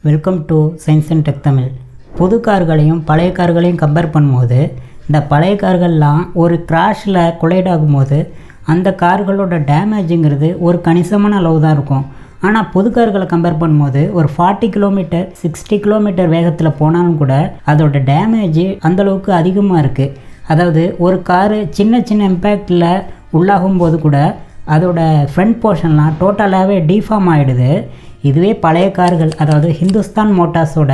Welcome to science and tech Tamil. புது கார்களையும் பழைய கார்களையும் compare பண்ணும்போது இந்த பழைய கார்கள்லாம் ஒரு கிராஷில் கொலைட் ஆகும்போது அந்த கார்களோட டேமேஜுங்கிறது ஒரு கணிசமான அளவு தான் இருக்கும். ஆனால் புது கார்களை கம்பேர் பண்ணும்போது ஒரு 40 கிலோமீட்டர் 60 கிலோமீட்டர் வேகத்தில் போனாலும் கூட அதோட டேமேஜ் அந்தளவுக்கு அதிகமாக இருக்குது. அதாவது ஒரு காரு சின்ன சின்ன இம்பேக்டில் உள்ளாகும்போது கூட அதோட ஃப்ரண்ட் போர்ஷன்லாம் டோட்டலாகவே டீஃபார்ம் ஆகிடுது. இதுவே பழைய கார்கள், அதாவது ஹிந்துஸ்தான் மோட்டார்ஸோட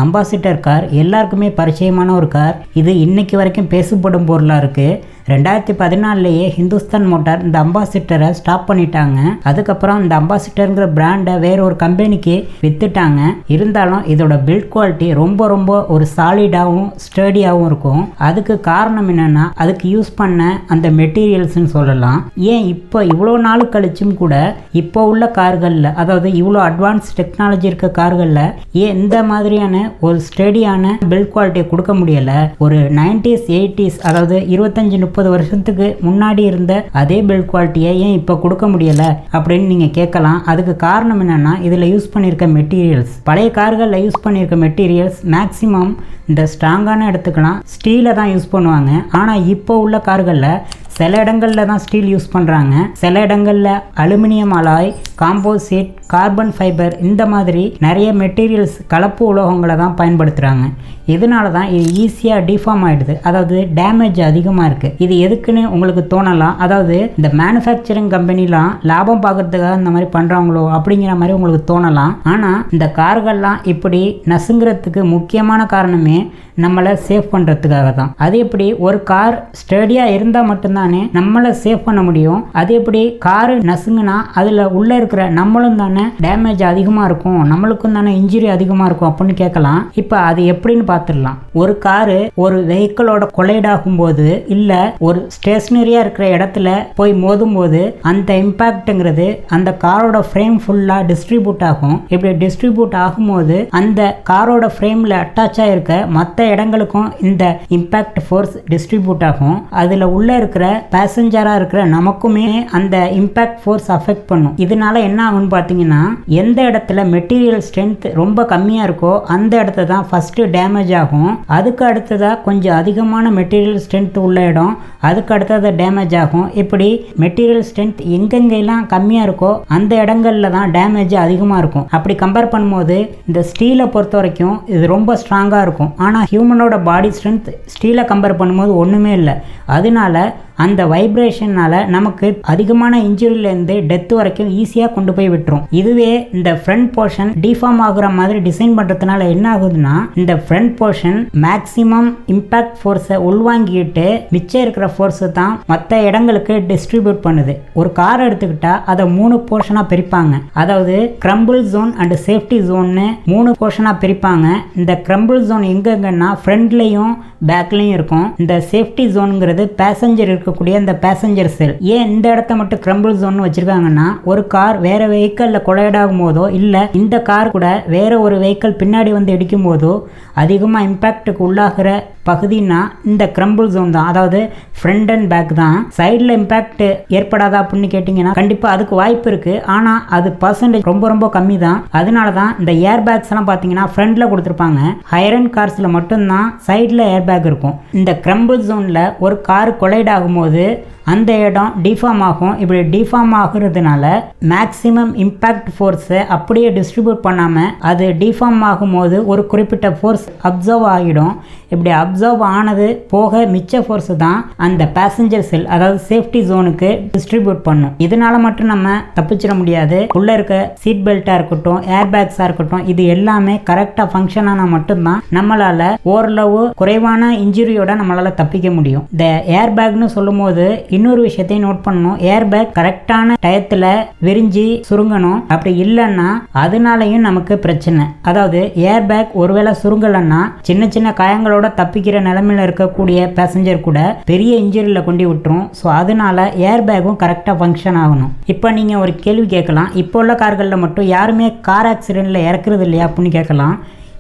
அம்பாசிடர் கார் எல்லாருக்குமே பரிச்சயமான ஒரு கார். இது இன்றைக்கி வரைக்கும் பேசப்படும் பொருளாக இருக்குது. 2014 ஹிந்துஸ்தான் மோட்டார் இந்த அம்பாசிடரை ஸ்டாப் பண்ணிட்டாங்க. அதுக்கப்புறம் இந்த அம்பாசிடருங்கிற பிராண்டை வேற ஒரு கம்பெனிக்கு விற்றுட்டாங்க. இருந்தாலும் இதோட பில்ட் குவாலிட்டி ரொம்ப ஒரு சாலிடாகவும் ஸ்டடியாகவும் இருக்கும். அதுக்கு காரணம் என்னென்னா அதுக்கு யூஸ் பண்ண அந்த மெட்டீரியல்ஸ்ன்னு சொல்லலாம். ஏன் இப்போ இவ்வளோ நாள் கழிச்சும் கூட இப்போ உள்ள கார்களில், அதாவது இவ்வளோ அட்வான்ஸ் டெக்னாலஜி இருக்க கார்களில் ஏன் இந்த மாதிரியான ஒரு ஸ்டடியான பில்ட் குவாலிட்டியை கொடுக்க முடியலை? ஒரு 90s 80s, அதாவது 25-30 வருஷத்துக்கு முன்னாடி இருந்த அதே பில்ட் குவாலிட்டியை ஏன் இப்போ கொடுக்க முடியலை அப்படின்னு நீங்கள் கேட்கலாம். அதுக்கு காரணம் என்னென்னா இதில் யூஸ் பண்ணியிருக்க மெட்டீரியல்ஸ். பழைய கார்களில் யூஸ் பண்ணியிருக்க மெட்டீரியல்ஸ் மேக்ஸிமம் இந்த ஸ்ட்ராங்கான இடத்துக்கெல்லாம் ஸ்டீலை தான் யூஸ் பண்ணுவாங்க. ஆனால் இப்போ உள்ள கார்களில் சில இடங்களில் தான் ஸ்டீல் யூஸ் பண்ணுறாங்க, சில இடங்களில் aluminium alloy, composite, carbon fibre, இந்த மாதிரி நிறைய மெட்டீரியல்ஸ் கலப்பு உலோகங்களை தான் பயன்படுத்துகிறாங்க. இதனால தான் இது ஈஸியாக டிஃபார்ம் ஆகிடுது, அதாவது டேமேஜ் அதிகமாக இருக்குது. இது எதுக்குன்னு உங்களுக்கு தோணலாம். அதாவது இந்த மேனுஃபேக்சரிங் கம்பெனிலாம் லாபம் பார்க்கறதுக்காக இந்த மாதிரி பண்ணுறாங்களோ அப்படிங்கிற மாதிரி உங்களுக்கு தோணலாம். ஆனால் இந்த கார்கள்லாம் இப்படி நசுங்கிறதுக்கு முக்கியமான காரணமே நம்மளை சேவ் பண்ணுறதுக்காக தான். அது எப்படி ஒரு கார் ஸ்டடியாக இருந்தால் மட்டும்தானே நம்மளை சேவ் பண்ண முடியும். அது எப்படி காரு நசுங்குனா அதில் உள்ளே இருக்கிற நம்மளும் தானே டேமேஜ் அதிகமாக இருக்கும், நம்மளுக்கும் தானே இன்ஜுரி அதிகமாக இருக்கும் அப்படின்னு கேட்கலாம். இப்போ அது எப்படின்னு பார்த்துடலாம். ஒரு காரு ஒரு வெஹிக்கிளோட கொலைட் ஆகும்போது இல்லை ஒரு ஸ்டேஷனரியாக இருக்கிற இடத்துல போய் மோதும் போது அந்த இம்பேக்ட்டுங்கிறது அந்த காரோட ஃப்ரேம் ஃபுல்லாக டிஸ்ட்ரிபியூட் ஆகும். இப்படி டிஸ்ட்ரிபியூட் ஆகும்போது அந்த காரோட ஃப்ரேமில் அட்டாச் ஆகிருக்க மற்ற இடங்களுக்கும் இந்த இம்பேக்ட் ஃபோர்ஸ் டிஸ்ட்ரிபியூட் ஆகும். அதில் உள்ள இருக்கிற பேசஞ்சராக இருக்கிற நமக்குமே அந்த இம்பேக்ட் ஃபோர்ஸ் அஃபெக்ட் பண்ணும். இதனால என்ன ஆகும்னு பார்த்தீங்கன்னா எந்த இடத்துல மெட்டீரியல் ஸ்ட்ரென்த் ரொம்ப கம்மியாக இருக்கோ அந்த இடத்துல தான் ஃபஸ்ட்டு டேமேஜ் ஆகும். அதுக்கு அடுத்ததாக கொஞ்சம் அதிகமான மெட்டீரியல் ஸ்ட்ரென்த் உள்ள இடம், அதுக்கு அடுத்தது டேமேஜ் ஆகும். இப்படி மெட்டீரியல் ஸ்ட்ரென்த் எங்கெங்கெல்லாம் கம்மியாக இருக்கோ அந்த இடங்கள்ல தான் டேமேஜ் அதிகமாக இருக்கும். அப்படி கம்பேர் பண்ணும்போது இந்த ஸ்டீலை பொறுத்த வரைக்கும் இது ரொம்ப ஸ்ட்ராங்காக இருக்கும். ஆனால் ஹியூமனோட பாடி ஸ்ட்ரென்த் ஸ்டீலை கம்பேர் பண்ணும்போது ஒன்றுமே இல்லை. அதனால அந்த வைப்ரேஷனால் நமக்கு அதிகமான இன்ஜுரியிலேருந்து டெத் வரைக்கும் ஈஸியாக கொண்டு போய் விட்டுரும். இதுவே இந்த ஃப்ரண்ட் போர்ஷன் டிஃபார்ம் ஆகுற மாதிரி டிசைன் பண்ணுறதுனால என்ன ஆகுதுன்னா இந்த ஃப்ரண்ட் போர்ஷன் மேக்ஸிமம் இம்பேக்ட் ஃபோர்ஸை உள்வாங்கிட்டு மிச்சம் இருக்கிற ஃபோர்ஸை தான் மற்ற இடங்களுக்கு டிஸ்ட்ரிபியூட் பண்ணுது. ஒரு கார் எடுத்துக்கிட்டால் அதை 3 போர்ஷனாக பிரிப்பாங்க. அதாவது கிரம்பிள் ஜோன் அண்ட் சேஃப்டி ஜோன்னு 3 போர்ஷனாக பிரிப்பாங்க. இந்த கிரம்பிள் ஜோன் எங்கன்னா ஃப்ரண்ட்லேயும் பேக்லேயும் இருக்கும். இந்த சேஃப்டி ஜோனுங்கிறது பேசஞ்சர் இருக்கக்கூடிய இந்த பேசஞ்சர் செல். ஏன் இந்த இடத்த மட்டும் கிரம்பிள் ஜோன் வச்சிருக்காங்கன்னா ஒரு கார் வேற வெஹிக்கிளில் கொலைட் ஆகும் போதோ இல்லை இந்த கார் கூட வேற ஒரு வெஹிக்கிள் பின்னாடி வந்து இடிக்கும் போதோ அதிகமாக இம்பேக்டுக்கு உள்ளாகிற பகுதினா இந்த கிரம்பிள் ஜோன் தான். அதாவது ஃப்ரண்ட் அண்ட் பேக் தான். சைடில் இம்பேக்ட் ஏற்படாதா அப்படின்னு கேட்டிங்கன்னா கண்டிப்பாக அதுக்கு வாய்ப்பு இருக்குது. ஆனால் அது பர்சன்டேஜ் ரொம்ப கம்மி தான். அதனால தான் இந்த ஏர் பேக்ஸ் எல்லாம் பார்த்தீங்கன்னா ஃப்ரண்டில் கொடுத்துருப்பாங்க. ஹையர் அண்ட் கார்ஸில் மட்டும்தான் சைடில் ஏர் பேக் இருக்கும். இந்த கிரம்பிள் ஜோனில் ஒரு கார் கொலைட் ஆகும்போது அந்த இடம் டிஃபார்ம் ஆகும். இப்படி டிஃபார்ம் ஆகுறதுனால மேக்ஸிமம் இம்பேக்ட் ஃபோர்ஸை அப்படியே டிஸ்ட்ரிபியூட் பண்ணாமல் அது டிஃபார்ம் ஆகும்போது ஒரு குறிப்பிட்ட ஃபோர்ஸ் அப்சர்வ் ஆகிடும். இப்படி அப்சர்வ் ஆனது போக மிச்ச ஃபோர்ஸ் தான் அந்த பேசஞ்சர் செல், அதாவது சேஃப்டி ஜோனுக்கு டிஸ்ட்ரிபியூட் பண்ணும். இதனால மட்டும் நம்ம தப்பிச்சிட முடியாது. உள்ளே இருக்க சீட் பெல்ட்டாக இருக்கட்டும், ஏர் பேக்ஸாக இருக்கட்டும், இது எல்லாமே கரெக்டாக ஃபங்க்ஷன் ஆனால் மட்டும்தான் நம்மளால் ஓரளவு குறைவான இன்ஜுரியோட நம்மளால் தப்பிக்க முடியும். இந்த ஏர் பேக்னு சொல்லும் போது இன்னொரு விஷயத்தையும் நோட் பண்ணணும். ஏர் பேக் கரெக்டான டயத்தில் விரிஞ்சி சுருங்கணும். அப்படி இல்லைன்னா அதனாலையும் நமக்கு பிரச்சனை. அதாவது ஏர் பேக் ஒருவேளை சுருங்கலைன்னா சின்ன காயங்களோட தப்பிக்கிற நிலைமையில இருக்கக்கூடிய பேசஞ்சர் கூட பெரிய இன்ஜுரியில் கொண்டு விட்டுரும். ஸோ அதனால ஏர் பேக்கும் கரெக்டாக ஃபங்க்ஷன் ஆகணும். இப்போ நீங்கள் ஒரு கேள்வி கேட்கலாம், இப்போ உள்ள கார்களில் மட்டும் யாருமே கார் ஆக்சிடென்ட்டில் இறக்குறது இல்லையா அப்படின்னு கேட்கலாம்.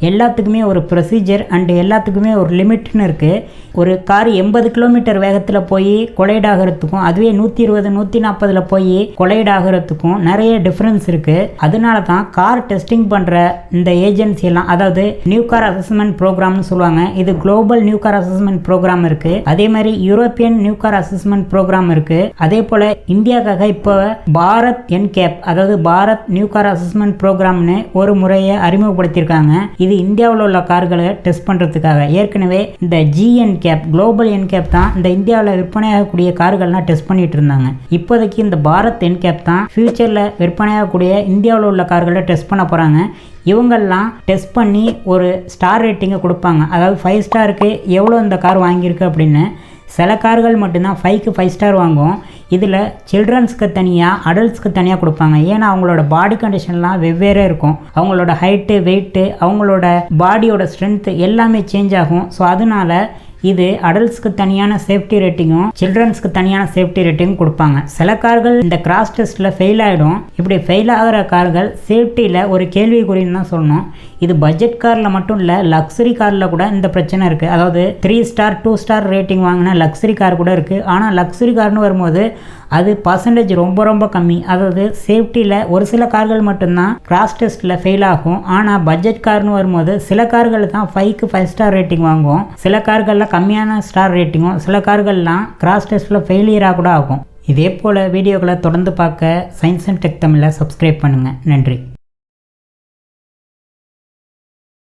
எல்லாத்துக்குமே ஒரு ப்ரொசீஜர் அண்டு எல்லாத்துக்குமே ஒரு லிமிட்னு இருக்குது. ஒரு கார் 80 கிலோமீட்டர் வேகத்தில் போய் கொலைட் ஆகிறதுக்கும் அதுவே 120 140 போய் கொலைட் ஆகிறதுக்கும் நிறைய டிஃப்ரென்ஸ் இருக்குது. அதனால தான் கார் டெஸ்டிங் பண்ணுற இந்த ஏஜென்சி எல்லாம், அதாவது நியூ கார் அசஸ்மெண்ட் ப்ரோக்ராம்னு சொல்லுவாங்க. இது global new car assessment programme இருக்குது. அதே மாதிரி European new car assessment programme இருக்குது. அதே போல் இந்தியாவுக்காக இப்போ பாரத் என்கேப், அதாவது பாரத் நியூ கார் அசஸ்மெண்ட் ப்ரோக்ராம்னு ஒரு முறையை அறிமுகப்படுத்தியிருக்காங்க. இது இந்தியாவில் உள்ள கார்களை டெஸ்ட் பண்ணுறதுக்காக. ஏற்கனவே இந்த என்கேப், குளோபல் என்கேப் தான் இந்த இந்தியாவில் விற்பனையாகக்கூடிய கார்கள்லாம் டெஸ்ட் பண்ணிட்டு இருந்தாங்க. இப்போதைக்கு இந்த பாரத் என்கேப் தான் ஃபியூச்சரில் விற்பனையாகக்கூடிய இந்தியாவில் உள்ள கார்களை டெஸ்ட் பண்ண போகிறாங்க. இவங்கெல்லாம் டெஸ்ட் பண்ணி ஒரு ஸ்டார் ரேட்டிங்கை கொடுப்பாங்க. அதாவது 5 ஸ்டாருக்கு எவ்வளோ இந்த கார் வாங்கியிருக்கு அப்படின்னு. சில கார்கள் மட்டும்தான் 5க்கு 5 ஸ்டார் வாங்கும். இதில் சில்ட்ரன்ஸ்க்கு தனியாக அடல்ட்ஸ்க்கு தனியாக கொடுப்பாங்க. ஏன்னா அவங்களோட பாடி கண்டிஷன்லாம் வெவ்வேறு இருக்கும். அவங்களோட ஹைட்டு, வெயிட்டு, அவங்களோட பாடியோட ஸ்ட்ரென்த்து எல்லாமே சேஞ்ச் ஆகும். ஸோ அதனால இது அடல்ட்ஸ்க்கு தனியான சேஃப்டி ரேட்டிங்கும் சில்ட்ரன்ஸ்க்கு தனியான சேஃப்டி ரேட்டிங்கும் கொடுப்பாங்க. சில கார்கள் இந்த கிராஸ் டெஸ்ட்டில் ஃபெயில் ஆகிடும். இப்படி ஃபெயில் ஆகிற கார்கள் சேஃப்டியில் ஒரு கேள்விக்குறின்னு தான் சொல்லணும். இது பட்ஜெட் காரில் மட்டும் இல்லை, லக்ஸரி காரில் கூட இந்த பிரச்சனை இருக்குது. அதாவது 3 ஸ்டார் 2 ஸ்டார் ரேட்டிங் வாங்கின லக்ஸரி கார் கூட இருக்குது. ஆனால் லக்ஸரி கார்னு வரும்போது அது பர்சன்டேஜ் ரொம்ப ரொம்ப கம்மி. அதாவது சேஃப்டியில் ஒரு சில கார்கள் மட்டும்தான் கிராஸ் டெஸ்ட்டில் ஃபெயில் ஆகும். ஆனால் பட்ஜெட் கார்னு வரும்போது சில கார்கள் தான் 5க்கு 5 ஸ்டார் ரேட்டிங் வாங்கும். சில கார்களில் கம்மியான ஸ்டார் ரேட்டிங்கும், சில கார்கள்லாம் கிராஸ் டெஸ்ட்டில் ஃபெயிலியராக கூட ஆகும். இதே போல் வீடியோக்களை தொடர்ந்து பார்க்க சயின்ஸ் அண்ட் டெக் தமிழை சப்ஸ்கிரைப் பண்ணுங்கள். நன்றி.